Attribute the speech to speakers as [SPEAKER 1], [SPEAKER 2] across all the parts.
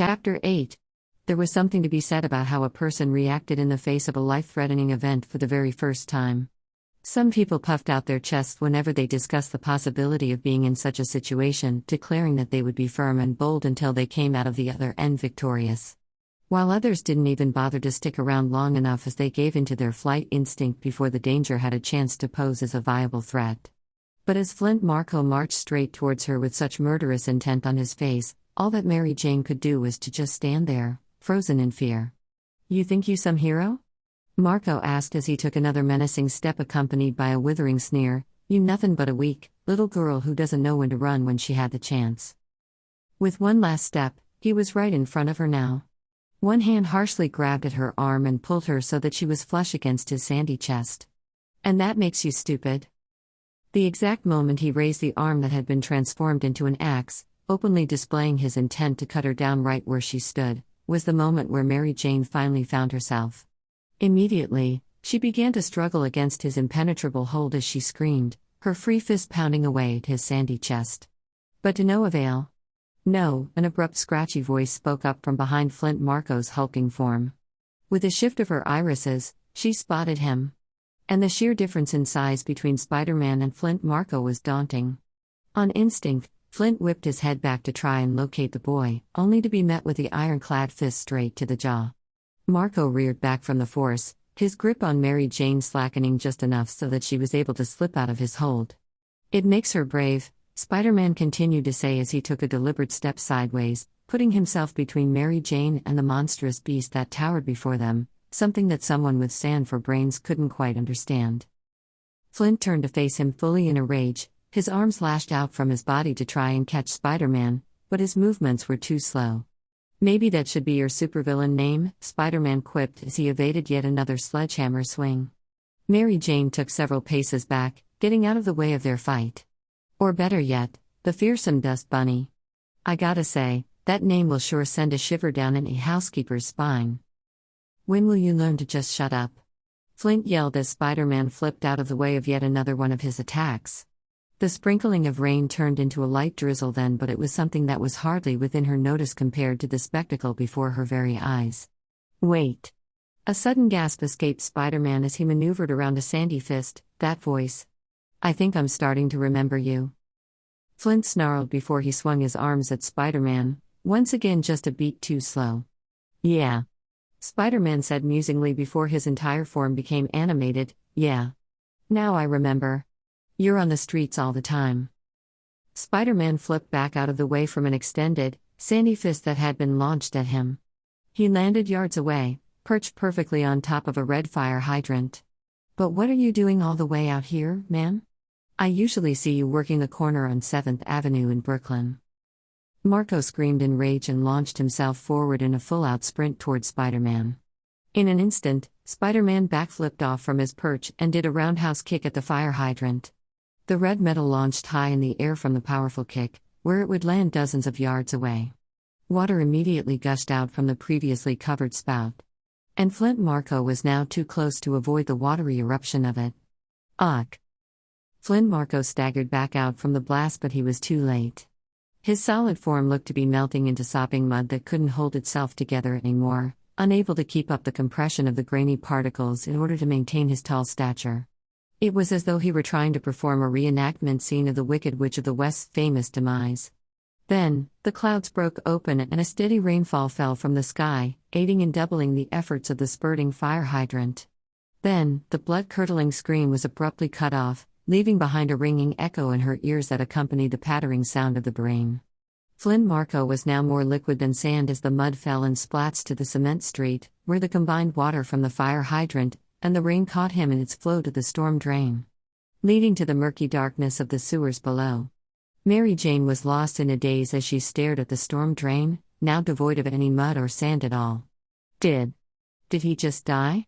[SPEAKER 1] Chapter 8. There was something to be said about how a person reacted in the face of a life-threatening event for the very first time. Some people puffed out their chests whenever they discussed the possibility of being in such a situation, declaring that they would be firm and bold until they came out of the other end victorious. While others didn't even bother to stick around long enough as they gave into their flight instinct before the danger had a chance to pose as a viable threat. But as Flint Marco marched straight towards her with such murderous intent on his face, all that Mary Jane could do was to just stand there, frozen in fear. "You think you some hero?" Marco asked as he took another menacing step accompanied by a withering sneer. "You nothing but a weak, little girl who doesn't know when to run when she had the chance." With one last step, he was right in front of her now. One hand harshly grabbed at her arm and pulled her so that she was flush against his sandy chest. "And that makes you stupid?" The exact moment he raised the arm that had been transformed into an axe, openly displaying his intent to cut her down right where she stood, was the moment where Mary Jane finally found herself. Immediately, she began to struggle against his impenetrable hold as she screamed, her free fist pounding away at his sandy chest. But to no avail. "No," an abrupt scratchy voice spoke up from behind Flint Marco's hulking form. With a shift of her irises, she spotted him. And the sheer difference in size between Spider-Man and Flint Marco was daunting. On instinct, Flint whipped his head back to try and locate the boy, only to be met with the ironclad fist straight to the jaw. Marco reared back from the force, his grip on Mary Jane slackening just enough so that she was able to slip out of his hold. "It makes her brave," Spider-Man continued to say as he took a deliberate step sideways, putting himself between Mary Jane and the monstrous beast that towered before them, something that someone with sand for brains couldn't quite understand. Flint turned to face him fully in a rage, his arms lashed out from his body to try and catch Spider-Man, but his movements were too slow. "Maybe that should be your supervillain name," Spider-Man quipped as he evaded yet another sledgehammer swing. Mary Jane took several paces back, getting out of the way of their fight. "Or better yet, the fearsome Dust Bunny. I gotta say, that name will sure send a shiver down any housekeeper's spine." "When will you learn to just shut up?" Flint yelled as Spider-Man flipped out of the way of yet another one of his attacks. The sprinkling of rain turned into a light drizzle then, but it was something that was hardly within her notice compared to the spectacle before her very eyes. "Wait." A sudden gasp escaped Spider-Man as he maneuvered around a sandy fist. That voice. "I think I'm starting to remember you." Flint snarled before he swung his arms at Spider-Man, once again just a beat too slow. "Yeah," Spider-Man said musingly before his entire form became animated. "Yeah. Now I remember. You're on the streets all the time." Spider-Man flipped back out of the way from an extended, sandy fist that had been launched at him. He landed yards away, perched perfectly on top of a red fire hydrant. "But what are you doing all the way out here, man? I usually see you working the corner on 7th Avenue in Brooklyn." Marco screamed in rage and launched himself forward in a full-out sprint towards Spider-Man. In an instant, Spider-Man backflipped off from his perch and did a roundhouse kick at the fire hydrant. The red metal launched high in the air from the powerful kick, where it would land dozens of yards away. Water immediately gushed out from the previously covered spout. And Flint Marco was now too close to avoid the watery eruption of it. "Ugh!" Flint Marco staggered back out from the blast, but he was too late. His solid form looked to be melting into sopping mud that couldn't hold itself together anymore, unable to keep up the compression of the grainy particles in order to maintain his tall stature. It was as though he were trying to perform a reenactment scene of the Wicked Witch of the West's famous demise. Then, the clouds broke open and a steady rainfall fell from the sky, aiding in doubling the efforts of the spurting fire hydrant. Then, the blood-curdling scream was abruptly cut off, leaving behind a ringing echo in her ears that accompanied the pattering sound of the brain. Flint Marco was now more liquid than sand as the mud fell in splats to the cement street, where the combined water from the fire hydrant and the rain caught him in its flow to the storm drain, leading to the murky darkness of the sewers below. Mary Jane was lost in a daze as she stared at the storm drain, now devoid of any mud or sand at all. Did he just die?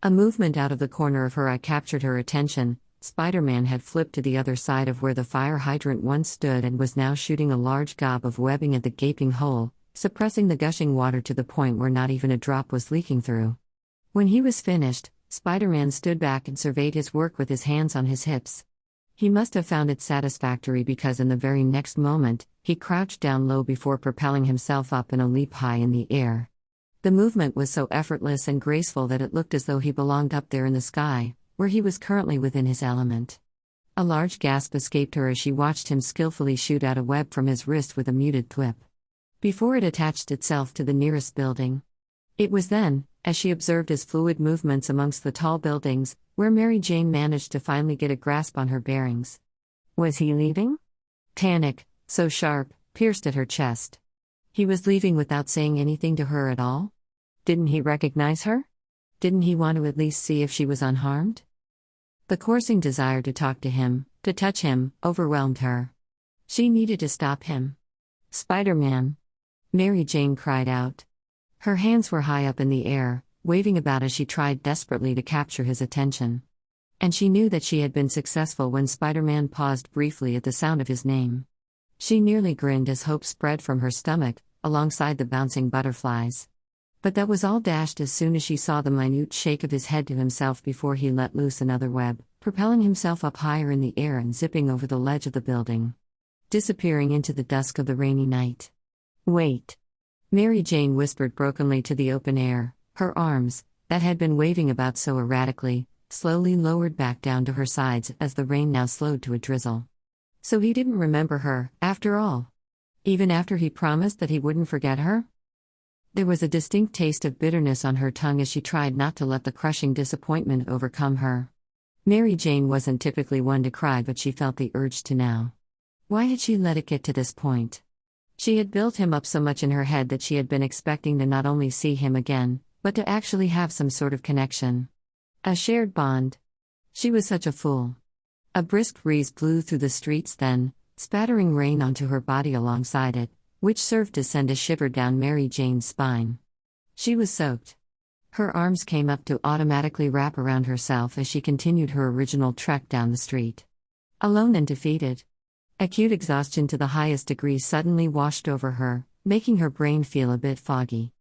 [SPEAKER 1] A movement out of the corner of her eye captured her attention. Spider-Man had flipped to the other side of where the fire hydrant once stood and was now shooting a large gob of webbing at the gaping hole, suppressing the gushing water to the point where not even a drop was leaking through. When he was finished, Spider-Man stood back and surveyed his work with his hands on his hips. He must have found it satisfactory because in the very next moment, he crouched down low before propelling himself up in a leap high in the air. The movement was so effortless and graceful that it looked as though he belonged up there in the sky, where he was currently within his element. A large gasp escaped her as she watched him skillfully shoot out a web from his wrist with a muted thwip, before it attached itself to the nearest building. It was then, as she observed his fluid movements amongst the tall buildings, where Mary Jane managed to finally get a grasp on her bearings. Was he leaving? Panic, so sharp, pierced at her chest. He was leaving without saying anything to her at all? Didn't he recognize her? Didn't he want to at least see if she was unharmed? The coursing desire to talk to him, to touch him, overwhelmed her. She needed to stop him. Spider-Man! Mary Jane cried out. Her hands were high up in the air, waving about as she tried desperately to capture his attention. And she knew that she had been successful when Spider-Man paused briefly at the sound of his name. She nearly grinned as hope spread from her stomach, alongside the bouncing butterflies. But that was all dashed as soon as she saw the minute shake of his head to himself before he let loose another web, propelling himself up higher in the air and zipping over the ledge of the building, disappearing into the dusk of the rainy night. Wait! Mary Jane whispered brokenly to the open air, her arms, that had been waving about so erratically, slowly lowered back down to her sides as the rain now slowed to a drizzle. So he didn't remember her, after all. Even after he promised that he wouldn't forget her? There was a distinct taste of bitterness on her tongue as she tried not to let the crushing disappointment overcome her. Mary Jane wasn't typically one to cry, but she felt the urge to now. Why had she let it get to this point? She had built him up so much in her head that she had been expecting to not only see him again, but to actually have some sort of connection. A shared bond. She was such a fool. A brisk breeze blew through the streets then, spattering rain onto her body alongside it, which served to send a shiver down Mary Jane's spine. She was soaked. Her arms came up to automatically wrap around herself as she continued her original trek down the street. Alone and defeated. Acute exhaustion to the highest degree suddenly washed over her, making her brain feel a bit foggy.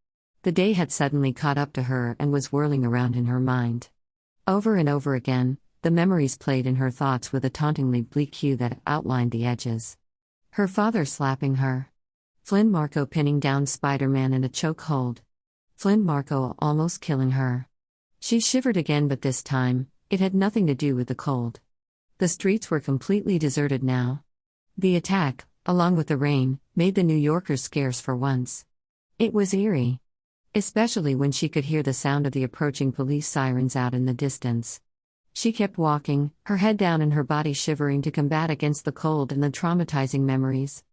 [SPEAKER 1] The day had suddenly caught up to her and was whirling around in her mind. Over and over again, the memories played in her thoughts with a tauntingly bleak hue that outlined the edges. Her father slapping her. Flynn Marco pinning down Spider-Man in a chokehold. Flynn Marco almost killing her. She shivered again, but this time, it had nothing to do with the cold. The streets were completely deserted now. The attack, along with the rain, made the New Yorkers scarce for once. It was eerie. Especially when she could hear the sound of the approaching police sirens out in the distance. She kept walking, her head down and her body shivering to combat against the cold and the traumatizing memories.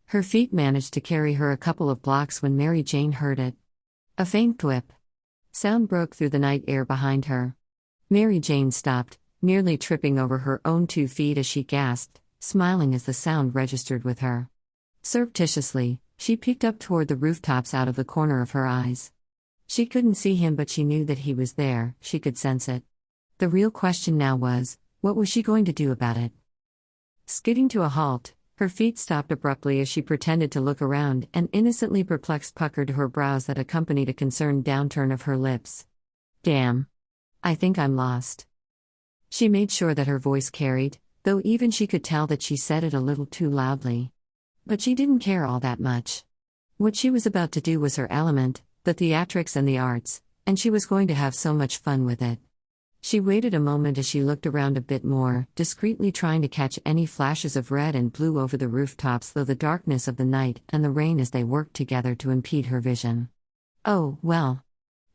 [SPEAKER 1] Her feet managed to carry her a couple of blocks when Mary Jane heard it. A faint thwip. Sound broke through the night air behind her. Mary Jane stopped, nearly tripping over her own 2 feet as she gasped, smiling as the sound registered with her. Surreptitiously, she peeked up toward the rooftops out of the corner of her eyes. She couldn't see him, but she knew that he was there, she could sense it. The real question now was, what was she going to do about it? Skidding to a halt, her feet stopped abruptly as she pretended to look around, an innocently perplexed pucker to her brows that accompanied a concerned downturn of her lips. Damn. I think I'm lost. She made sure that her voice carried, though even she could tell that she said it a little too loudly. But she didn't care all that much. What she was about to do was her element, the theatrics and the arts, and she was going to have so much fun with it. She waited a moment as she looked around a bit more, discreetly trying to catch any flashes of red and blue over the rooftops through the darkness of the night and the rain as they worked together to impede her vision. Oh, well.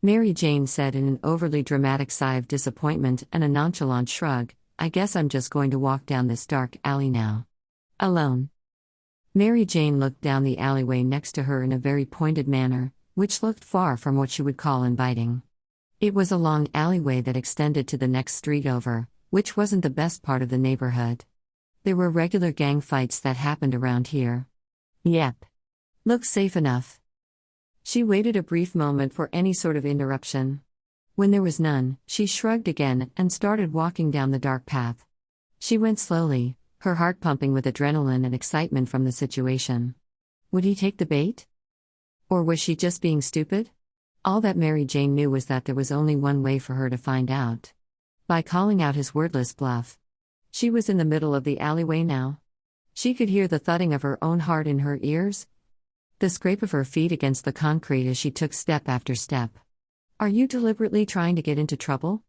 [SPEAKER 1] Mary Jane said in an overly dramatic sigh of disappointment and a nonchalant shrug, I guess I'm just going to walk down this dark alley now. Alone. Mary Jane looked down the alleyway next to her in a very pointed manner, which looked far from what she would call inviting. It was a long alleyway that extended to the next street over, which wasn't the best part of the neighborhood. There were regular gang fights that happened around here. Yep. Looks safe enough. She waited a brief moment for any sort of interruption. When there was none, she shrugged again and started walking down the dark path. She went slowly, her heart pumping with adrenaline and excitement from the situation. Would he take the bait? Or was she just being stupid? All that Mary Jane knew was that there was only one way for her to find out. By calling out his wordless bluff. She was in the middle of the alleyway now. She could hear the thudding of her own heart in her ears, the scrape of her feet against the concrete as she took step after step. "Are you deliberately trying to get into trouble?"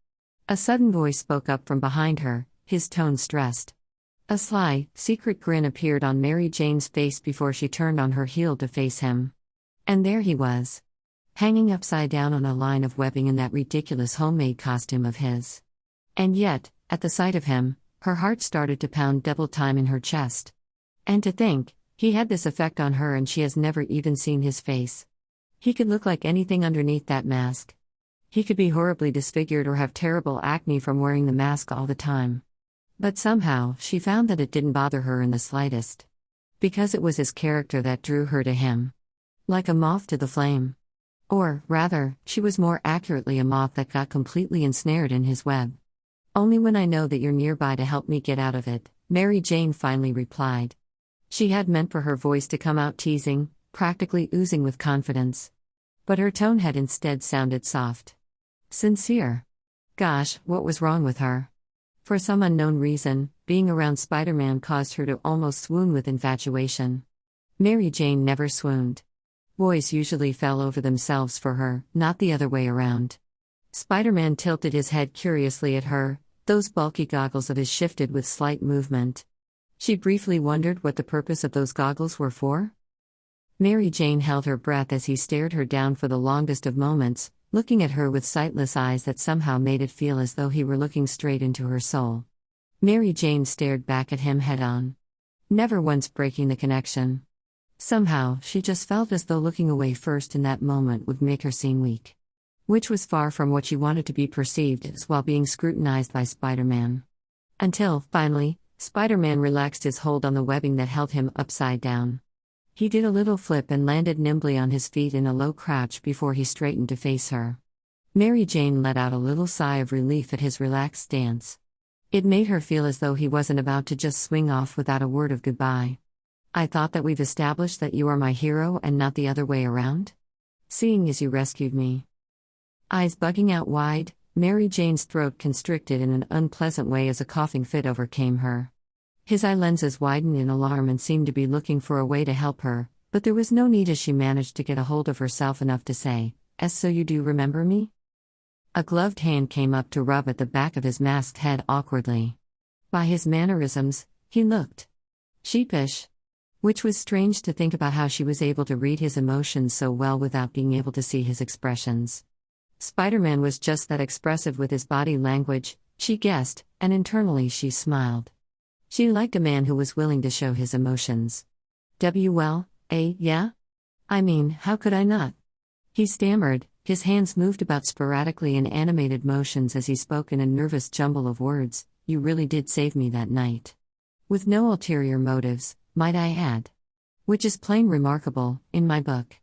[SPEAKER 1] A sudden voice spoke up from behind her, his tone stressed. A sly, secret grin appeared on Mary Jane's face before she turned on her heel to face him. And there he was, hanging upside down on a line of webbing in that ridiculous homemade costume of his. And yet, at the sight of him, her heart started to pound double time in her chest. And to think, he had this effect on her and she has never even seen his face. He could look like anything underneath that mask. He could be horribly disfigured or have terrible acne from wearing the mask all the time. But somehow, she found that it didn't bother her in the slightest. Because it was his character that drew her to him. Like a moth to the flame. Or, rather, she was more accurately a moth that got completely ensnared in his web. "Only when I know that you're nearby to help me get out of it," Mary Jane finally replied. She had meant for her voice to come out teasing, practically oozing with confidence. But her tone had instead sounded soft. Sincere. Gosh, what was wrong with her? For some unknown reason, being around Spider-Man caused her to almost swoon with infatuation. Mary Jane never swooned. Boys usually fell over themselves for her, not the other way around. Spider-Man tilted his head curiously at her, those bulky goggles of his shifted with slight movement. She briefly wondered what the purpose of those goggles were for. Mary Jane held her breath as he stared her down for the longest of moments, looking at her with sightless eyes that somehow made it feel as though he were looking straight into her soul. Mary Jane stared back at him head-on, never once breaking the connection. Somehow, she just felt as though looking away first in that moment would make her seem weak. Which was far from what she wanted to be perceived as while being scrutinized by Spider-Man. Until, finally, Spider-Man relaxed his hold on the webbing that held him upside down. He did a little flip and landed nimbly on his feet in a low crouch before he straightened to face her. Mary Jane let out a little sigh of relief at his relaxed stance. It made her feel as though he wasn't about to just swing off without a word of goodbye. "I thought that we've established that you are my hero and not the other way around? Seeing as you rescued me." Eyes bugging out wide, Mary Jane's throat constricted in an unpleasant way as a coughing fit overcame her. His eye lenses widened in alarm and seemed to be looking for a way to help her, but there was no need as she managed to get a hold of herself enough to say, "So you do remember me?" A gloved hand came up to rub at the back of his masked head awkwardly. By his mannerisms, he looked sheepish. Which was strange to think about how she was able to read his emotions so well without being able to see his expressions. Spider-Man was just that expressive with his body language, she guessed, and internally she smiled. She liked a man who was willing to show his emotions. Yeah? I mean, how could I not?" He stammered, his hands moved about sporadically in animated motions as he spoke in a nervous jumble of words. "You really did save me that night. With no ulterior motives, might I add. Which is plain remarkable, in my book.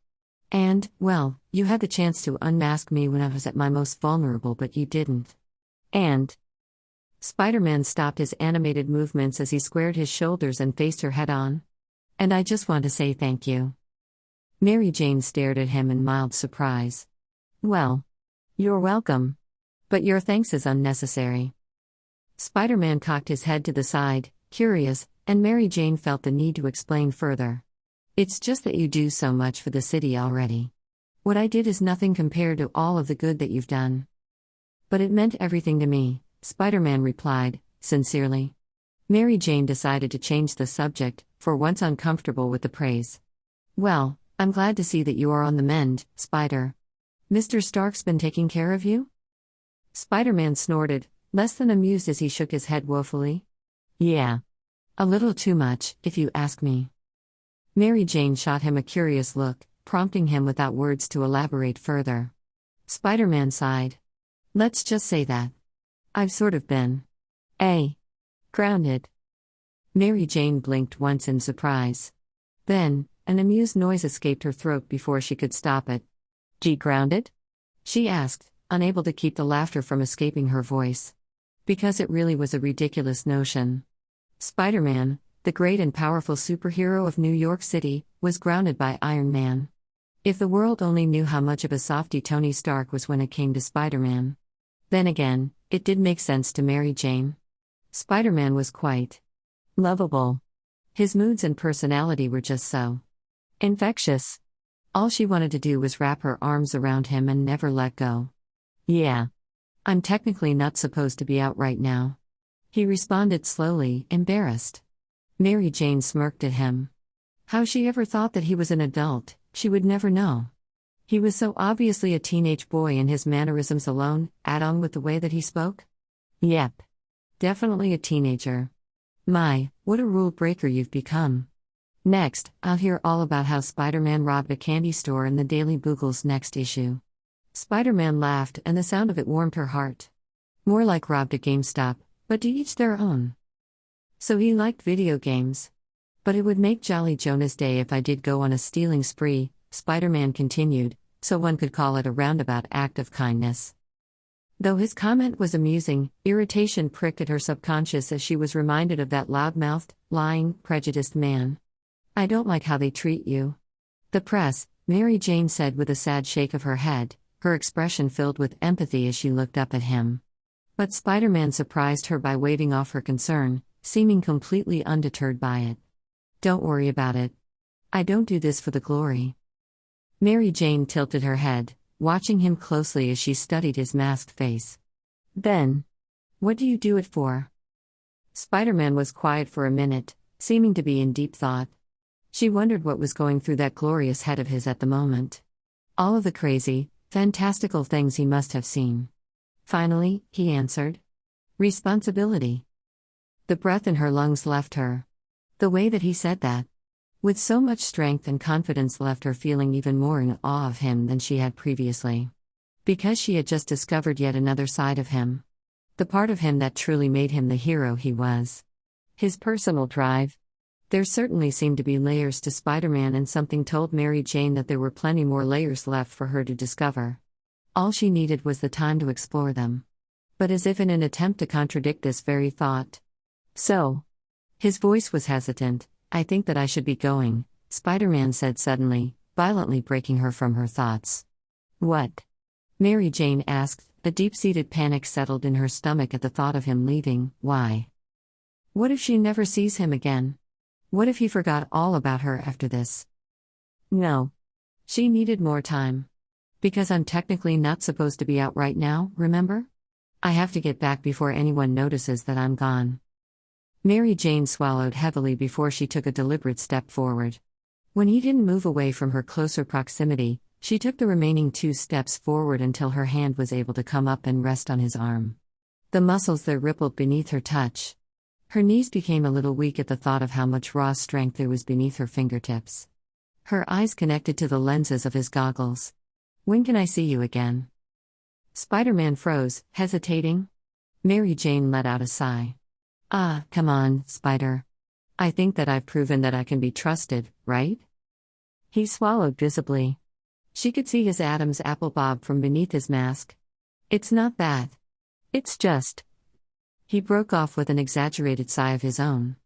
[SPEAKER 1] And, well, you had the chance to unmask me when I was at my most vulnerable, but you didn't. And..." Spider-Man stopped his animated movements as he squared his shoulders and faced her head-on. "And I just want to say thank you." Mary Jane stared at him in mild surprise. "Well, you're welcome. But your thanks is unnecessary." Spider-Man cocked his head to the side, curious, and Mary Jane felt the need to explain further. "It's just that you do so much for the city already. What I did is nothing compared to all of the good that you've done." "But it meant everything to me," Spider-Man replied, sincerely. Mary Jane decided to change the subject, for once uncomfortable with the praise. "Well, I'm glad to see that you are on the mend, Spider. Mr. Stark's been taking care of you?" Spider-Man snorted, less than amused as he shook his head woefully. "Yeah. A little too much, if you ask me." Mary Jane shot him a curious look, prompting him without words to elaborate further. Spider-Man sighed. "Let's just say that I've sort of been grounded." Mary Jane blinked once in surprise. Then, an amused noise escaped her throat before she could stop it. "Grounded?" she asked, unable to keep the laughter from escaping her voice. Because it really was a ridiculous notion. Spider-Man, the great and powerful superhero of New York City, was grounded by Iron Man. If the world only knew how much of a softie Tony Stark was when it came to Spider-Man. Then again, it did make sense to Mary Jane. Spider-Man was quite lovable. His moods and personality were just so infectious. All she wanted to do was wrap her arms around him and never let go. "Yeah. I'm technically not supposed to be out right now," he responded slowly, embarrassed. Mary Jane smirked at him. How she ever thought that he was an adult, she would never know. He was so obviously a teenage boy in his mannerisms alone, add on with the way that he spoke. Yep. Definitely a teenager. My, what a rule breaker you've become. Next, I'll hear all about how Spider-Man robbed a candy store in the Daily Bugle's next issue. Spider-Man laughed, and the sound of it warmed her heart. More like robbed a GameStop, but to each their own. So he liked video games. But it would make Jolly Jonah's day if I did go on a stealing spree, Spider-Man continued, so one could call it a roundabout act of kindness. Though his comment was amusing, irritation pricked at her subconscious as she was reminded of that loud-mouthed, lying, prejudiced man. "I don't like how they treat you." "The press," Mary Jane said with a sad shake of her head, her expression filled with empathy as she looked up at him. But Spider-Man surprised her by waving off her concern, seeming completely undeterred by it. "Don't worry about it. I don't do this for the glory." Mary Jane tilted her head, watching him closely as she studied his masked face. "Then, what do you do it for?" Spider-Man was quiet for a minute, seeming to be in deep thought. She wondered what was going through that glorious head of his at the moment. All of the crazy, fantastical things he must have seen. Finally, he answered. "Responsibility." The breath in her lungs left her. The way that he said that, with so much strength and confidence, left her feeling even more in awe of him than she had previously. Because she had just discovered yet another side of him. The part of him that truly made him the hero he was. His personal drive. There certainly seemed to be layers to Spider-Man, and something told Mary Jane that there were plenty more layers left for her to discover. All she needed was the time to explore them. But as if in an attempt to contradict this very thought. "So." His voice was hesitant. "I think that I should be going," Spider-Man said suddenly, violently breaking her from her thoughts. "What?" Mary Jane asked. A deep-seated panic settled in her stomach at the thought of him leaving. Why? What if she never sees him again? What if he forgot all about her after this? No. She needed more time. "Because I'm technically not supposed to be out right now, remember? I have to get back before anyone notices that I'm gone." Mary Jane swallowed heavily before she took a deliberate step forward. When he didn't move away from her closer proximity, she took the remaining 2 steps forward until her hand was able to come up and rest on his arm. The muscles there rippled beneath her touch. Her knees became a little weak at the thought of how much raw strength there was beneath her fingertips. Her eyes connected to the lenses of his goggles. "When can I see you again?" Spider-Man froze, hesitating. Mary Jane let out a sigh. Come on, Spider. I think that I've proven that I can be trusted, right?" He swallowed visibly. She could see his Adam's apple bob from beneath his mask. "It's not that. It's just..." He broke off with an exaggerated sigh of his own.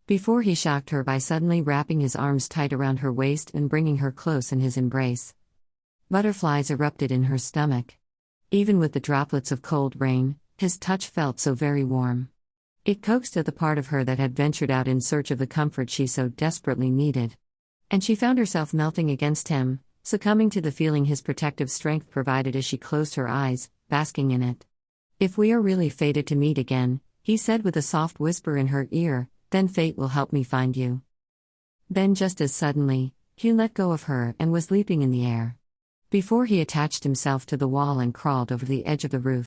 [SPEAKER 1] Before he shocked her by suddenly wrapping his arms tight around her waist and bringing her close in his embrace. Butterflies erupted in her stomach. Even with the droplets of cold rain, his touch felt so very warm. It coaxed at the part of her that had ventured out in search of the comfort she so desperately needed. And she found herself melting against him, succumbing to the feeling his protective strength provided as she closed her eyes, basking in it. "If we are really fated to meet again," he said with a soft whisper in her ear, "then fate will help me find you." Then just as suddenly, he let go of her and was leaping in the air. Before he attached himself to the wall and crawled over the edge of the roof.